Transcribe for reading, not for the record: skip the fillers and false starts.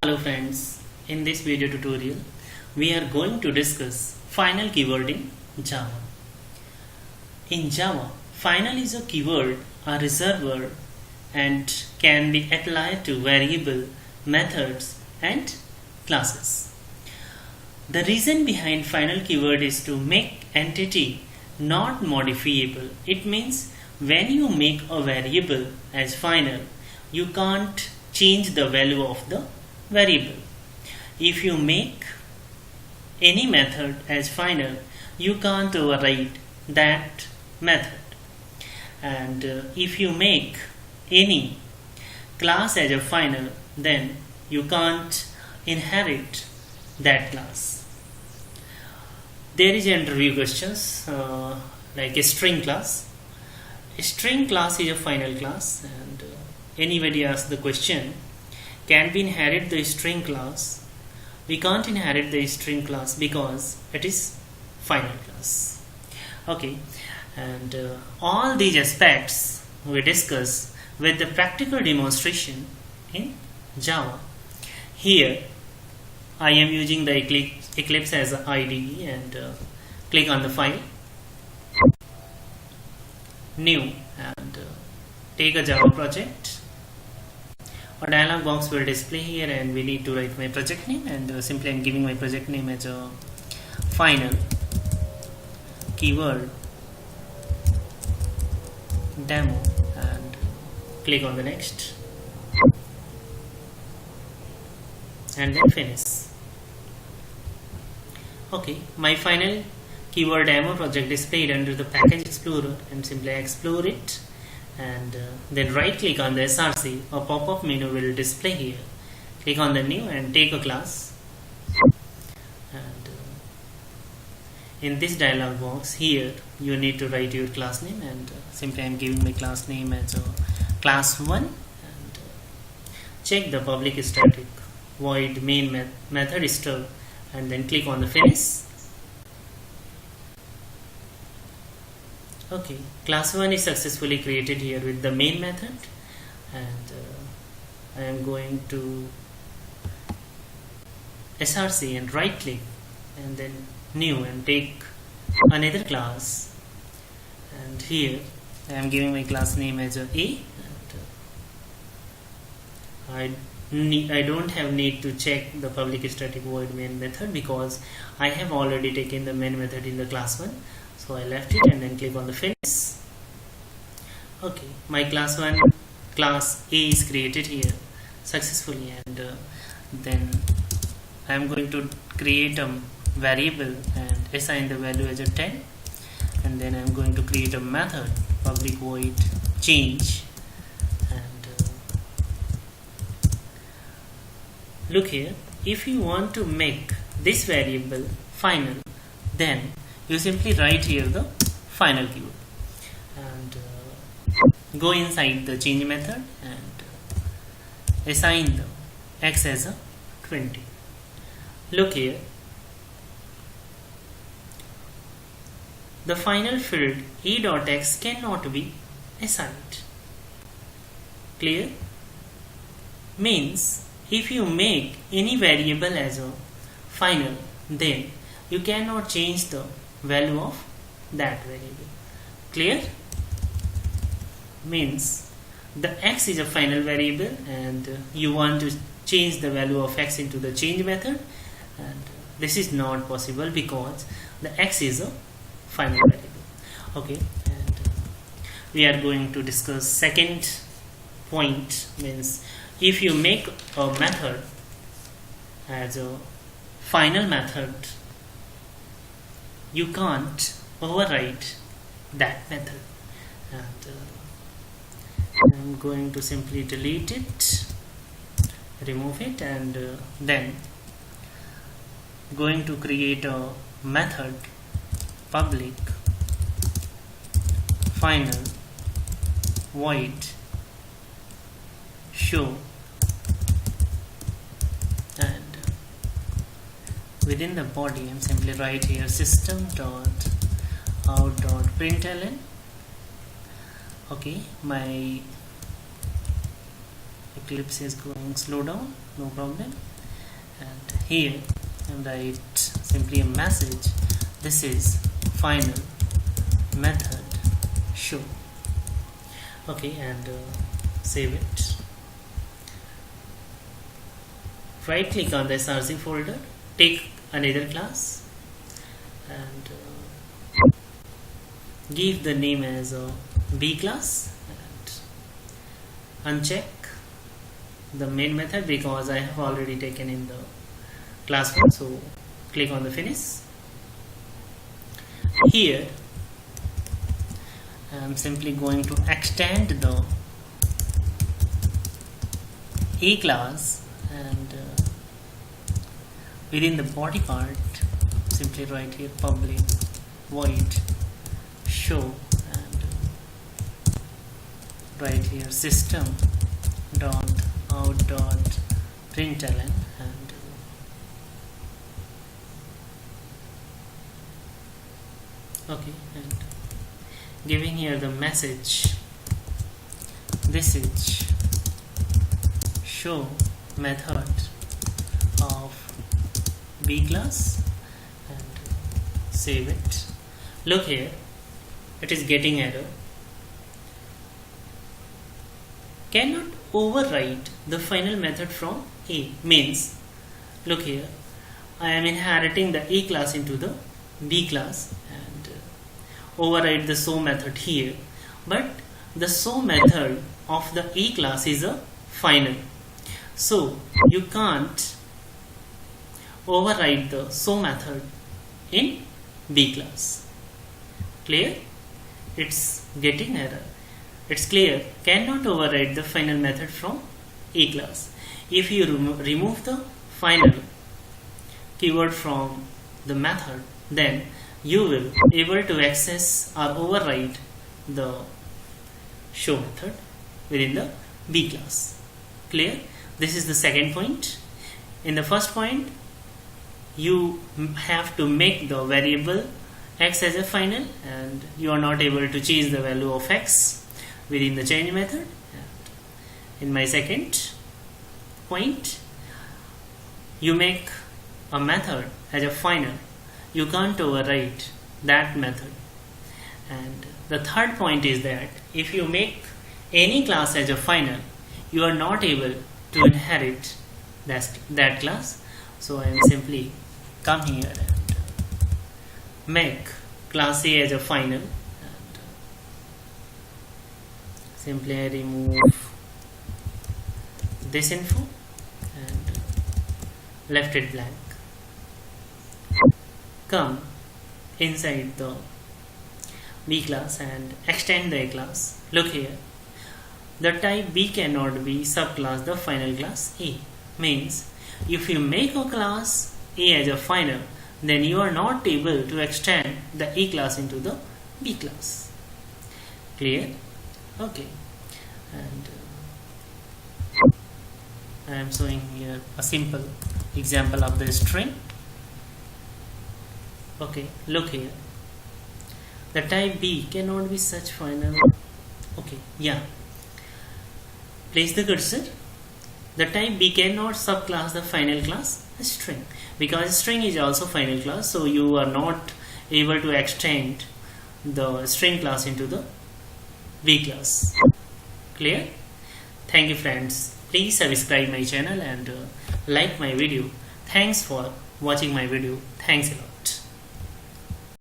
Hello friends, in this video tutorial we are going to discuss final keyword in Java. In Java, final is a keyword, a reserved word, and can be applied to variable, methods and classes. The reason behind final keyword is to make entity not modifiable. It means when you make a variable as final, you can't change the value of the variable. If you make any method as final, you can't override that method. And if you make any class as a final, then you can't inherit that class. There is interview questions like a string class. A string class is a final class, and anybody asks the question, can we inherit the string class? We can't inherit the string class because it is final class. Okay, and all these aspects we discuss with the practical demonstration in Java. Here I am using the Eclipse as an IDE, and click on the file, new, and take a Java project. A dialog box will display here, and we need to write my project name, and simply I am giving my project name as a final keyword demo, and click on the next and then finish. Okay, my final keyword demo project displayed under the package explorer, and simply I explore it, and then right click on the src. A pop-up menu will display here. Click on the new and take a class, and in this dialog box here you need to write your class name, and simply I am giving my class name as a class 1, and check the public static void main method stub, and then click on the finish. Okay, class 1 is successfully created here with the main method, and I am going to src and right click and then new and take another class, and here I am giving my class name as a, and I don't have need to check the public static void main method because I have already taken the main method in the class 1. So I left it and then click on the finish. Okay, my class A is created here successfully, and then I am going to create a variable and assign the value as a 10, and then I am going to create a method public void change, and look here, if you want to make this variable final, then you simply write here the final keyword, and go inside the change method and assign the x as a 20. Look here, the final field e.x cannot be assigned. Clear? Means if you make any variable as a final, then you cannot change the value of that variable. Clear? Means the x is a final variable, and you want to change the value of x into the change method, and this is not possible because the x is a final variable. Okay, and we are going to discuss second point. Means if you make a method as a final method, you can't overwrite that method, and I'm going to simply delete it, remove it, and then going to create a method public final void show, and within the body I'm simply write here system.out.println. Okay, my Eclipse is going slow down, no problem. and here and write simply a message. This is final method show. Okay, and save it. Right click on the src folder, take another class and give the name as a B class and uncheck the main method because I have already taken in the class 1. So click on the finish. Here I am simply going to extend the A class and within the body part simply write here public void show and write here system dot out dot println and okay, and giving here the message. This is show method of B class and save it. Look here, it is getting error. Cannot override the final method from A. Means, look here, I am inheriting the A class into the B class and override the show method here, but the show method of the A class is a final, so you can't override the show method in B class. Clear? It's getting error. It's clear, cannot override the final method from A class. If you remove the final keyword from the method, then you will able to access or override the show method within the B class. Clear? This is the second point. In the first point, you have to make the variable x as a final and you are not able to change the value of x within the change method. And in my second point, you make a method as a final, you can't override that method. And the third point is that if you make any class as a final, you are not able to inherit that class. So I am simply come here and make class A as a final. Simply I remove this info and left it blank. Come inside the B class and extend the A class. Look here, the type B cannot be subclass the final class A. Means if you make a class A as a final, then you are not able to extend the A class into the B class. Clear? Okay, and I am showing here a simple example of the string. Okay, look here, the type B cannot be such final. Okay, yeah, place the cursor. The type B cannot subclass the final class string because string is also final class, so you are not able to extend the string class into the B class. Clear? Thank you friends. Please subscribe my channel and like my video. Thanks for watching my video. Thanks a lot.